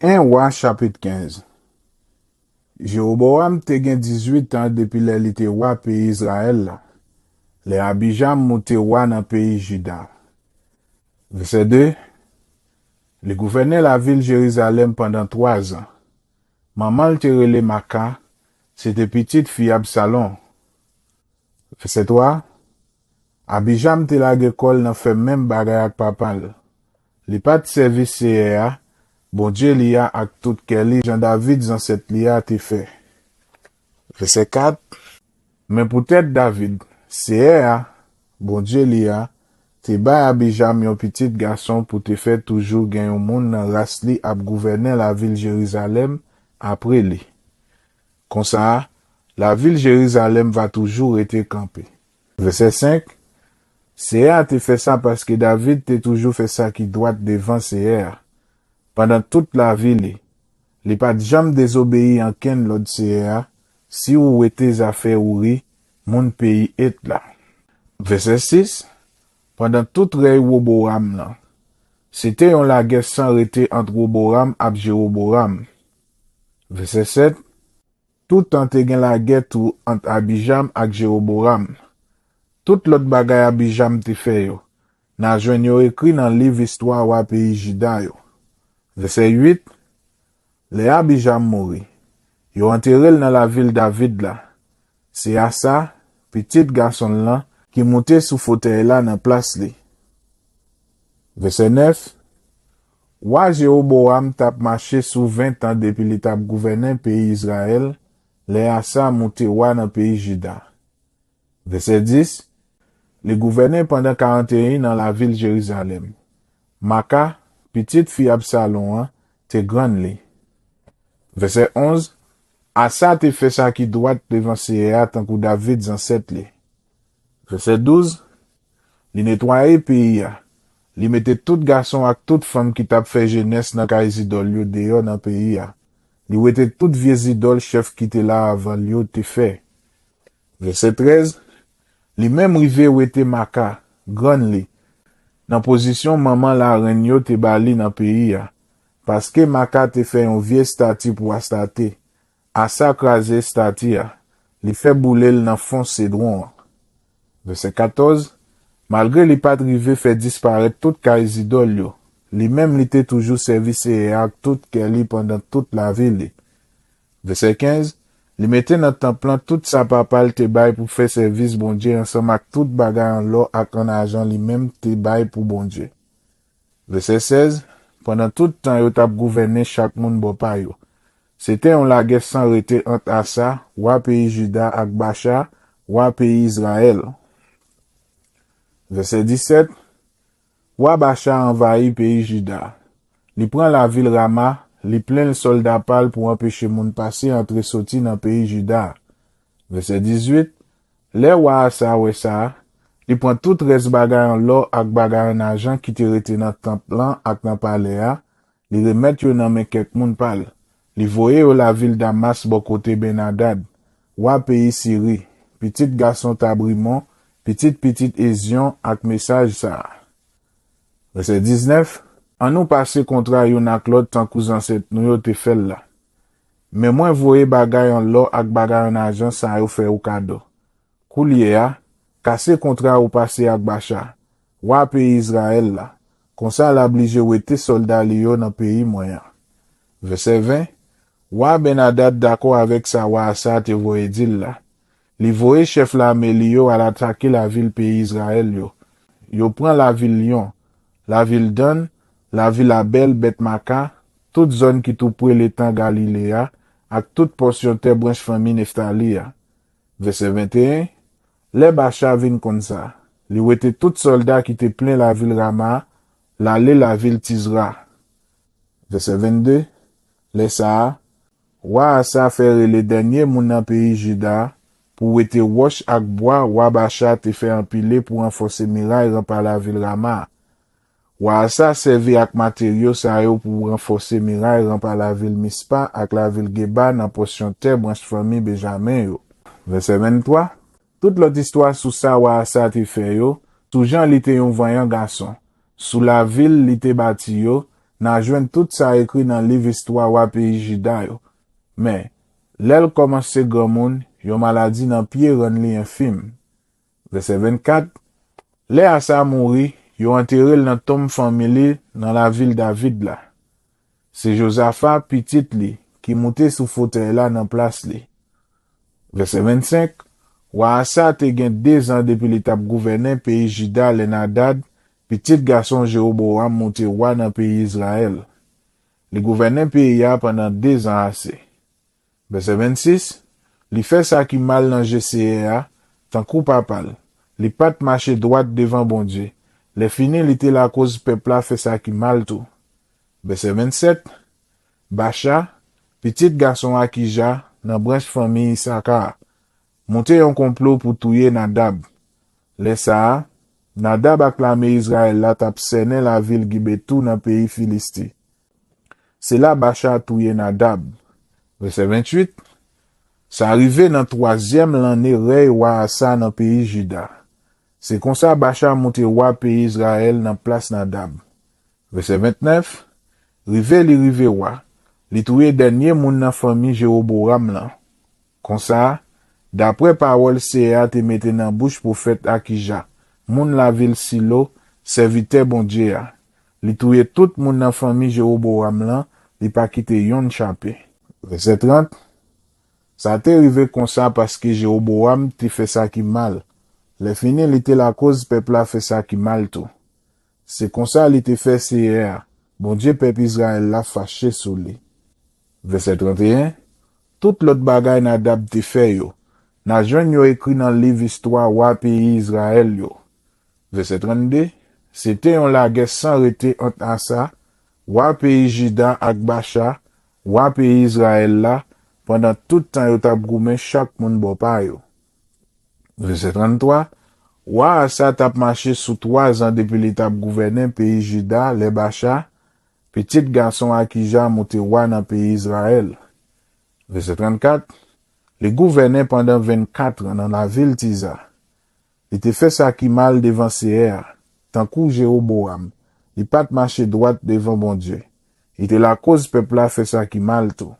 1 Roi chapitre 15. Jéroboam te gen 18 ans depuis le li te roi pays Israël la. Le Abijam monte roi dans pays Juda. Verset 2. Le gouvernait la ville Jérusalem pendant 3 ans. Maman te relé Maka, c'était petite fille Absalom. Verset 3. Abijam te la gekol nan fait même bagay ak papal. Li pat servis CA, bon Dieu li a ak tout keli Jean David ancêtre li a te fait. Verset 4. Mais peut-être David, CA, bon Dieu li a, te bay Abijam yon petit garçon pour te faire toujours gen yon moun nan ras li ap gouverner la ville Jérusalem après li. Comme ça, la ville Jérusalem va toujours être campée. Verset 5. CA te fait ça parce que David te toujours fait ça qui doit devant CA. Pendant toute la ville, li pas jamais désobéi en ken l'autre CA, si ou ete affaires ouri, mon pays est là. Verset 6. Pendant toute rey Roboram là, c'était on la guerre sans arrêter entre Roboram et Jéroboam. Verset 7. Tout temps te gen la guerre tout entre Abijam et Jéroboam. Tout l'autre bagay Abijam te fait yo. Na jwen yo écrit dans livre histoire wa pays Juda yo. Verset 8. Le Abijam mori. Yo enterré dans la ville David là. C'est à ça, petit garçon là, qui montait sous fauteuil là dans place li. Verset 9. Wa Jéroboam tap marché sous 20 ans depuis li tap gouverner pays Israël, le Asa monté wa dans pays Juda. Verset 10. Le gouvernait pendant 41 dans la ville Jérusalem. Maka, petite fille Absalom, te grande li. Verset 11. Asa te fait ça qui doit devant CA tant que David ancêtre li. Verset 12. Li nettoyé pays a. Li mette tout garçon ak toute femme qui tap fait jeunesse dans kay idol yo dehors dans pays a. Li wete tout vieux idol chef qui te là avant yo te fait. Verset 13. Li même rive wete Maka, grande li. Dans position maman la reine yo te bali dans pays a. Parce que Maka te fait un vieux statue pour astater. Asa krasé statue a. Li fait bouler dans fond cédron. Verset 14. Malgré li pat rive fait disparaître tout kay idol yo. Li même li te toujours service et ak tout keli pendant toute la ville. Verset 15. Li mette dans temple tout sa papal te bay pour faire service bon Dieu ensemble ak tout bagay en l'or ak en argent li même te bay pour bon Dieu. Verset 16. Pendant tout temps yo tap gouverner chaque moun bo pa yo. C'était on la guerre sans arrêter entre Asa, roi pays Juda ak Bacha, roi pays Israël. Verset 17. Roi Bacha envahit pays Juda. Li prend la ville Rama, li plein le soldat pal pour empêcher moun passer entre sorti dans pays Juda. Verset 18. Le roi Asa we sa, li prend tout res bagay en l'or ak bagay en argent qui te rete dans temple ak dans palais a, li remet yo nan men kek moun pal. Li voye yo la ville Damas bo côté Benadad, roi pays Syrie, petit garçon Tabrimon, petit Ezion ak message sa. Verset 19. En nous passer kontra yon ak l'autre tant que ancêtre nou yo te fel la. Mais moi voye bagay en l'or ak bagay en argent sa yo fe ou kado. Kou liye a, kase kontra ou passe ak Bacha, roi pays Israël la. Kon sa la oblige wete soldat li yo nan pays moyen. Verset 20. Roi Benadad d'accord avec sa roi Asa te voye dil la. Li voye chef la li yo al attaquer la ville pays Israël yo. Yo prend la ville Lyon, la ville Dan, la ville Abel, Bet-Maka, toute zone qui tout près l'étang Galilea, ak toute portion te branche famille Neftali a. Verset 21. Le Bacha vin kon sa. Li wete tout soldat qui te plein la ville Rama, la ville Tizra. Verset 22. Le sa, roi Asa faire le dernier moun nan pays Juda, pour wete roche ak bois, roi Bacha te fait empiler pour renforcer muraille par la ville Rama. Roi Asa servi ak matériaux sa yo pour renforcer muraille par la ville Mispa ak la ville Geba dans portion terre branche famille Benjamin yo. Verset 23. Toute l'autre histoire sous ça roi Asa te fait yo, tout Jean li te yon voyant garçon. Sous la ville li te bâti yo, n'a joint tout ça écrit dans livre histoire wa pays Juda yo. Mais, l'elle commence grand monde, yon maladie dans pied rend li infime. Verset 24, les Asa mouri, yon enterré dans tombe famille dans la ville David là. C'est Josaphat petit li qui monté sous fauteuil là dans place li. Verset 25, Wa Asa te gen 2 ans depuis l'étape gouverner pays Juda le Nadad, petit garçon Jéroboam monté roi dans pays Israël. Le gouverner pays a pendant 2 ans assez. Verset 26, li fait ça qui mal dans GCA, tant coup papal. Li pat marcher droite devant bon Dieu. Les fini li te la cause peuple a fait ça qui mal tout. Verset 27, Bacha, petit garçon Akija, dans branche famille Issachar, monte un complot pour tuer Nadab. Les ça, Nadab acclamé Israël la tap sene la ville Gibetou dans pays Philistie. C'est là Bacha tué Nadab. Verset 28, ça arrivé dans 3e l'année rey wa Asa dans pays Juda. C'est comme ça Bacha monte roi pays Israël dans place Nadab. Verset 29, rive roi, li touye dernier moun nan famille Jéroboam là. Comme ça, d'après parole Séa te mette dans bouche prophète Akija, moun la ville Silo, serviteur bon Dieu. Li touye tout moun nan famille Jéroboam là, li pa kite yon chapé. Verset 30, ça te arrivé comme ça parce que Jéroboam te fait ça qui mal. Le fini, il était la cause peuple a fait ça qui mal tout. C'est comme ça, il était fait CR. Bon Dieu, peuple Israël l'a fâché sous lui. Verset 31. Tout l'autre bagay Nadab te fait yo. Na jouen yo écrit dans le livre histoire wa pays Israël yo. Verset 32. C'était on la guerre sans rete entre Asa, wa pays Juda ak Bacha, wa pays Israël là, pendant tout temps yo tap goumen chaque moun bo pa yo. Verset 33. Wa Asa tap marché sous 3 ans depuis l'étape gouverner pays Juda, les Bacha, petit garçon Akija monté roi dans pays Israël. Verset 34. Le gouverneur pendant 24 ans dans la ville Tiza. Il te fait ça qui mal devant CR, tant coup Jéroboam. Il pas marché droite devant bon Dieu. Il te la cause peuple a fait ça qui mal tout.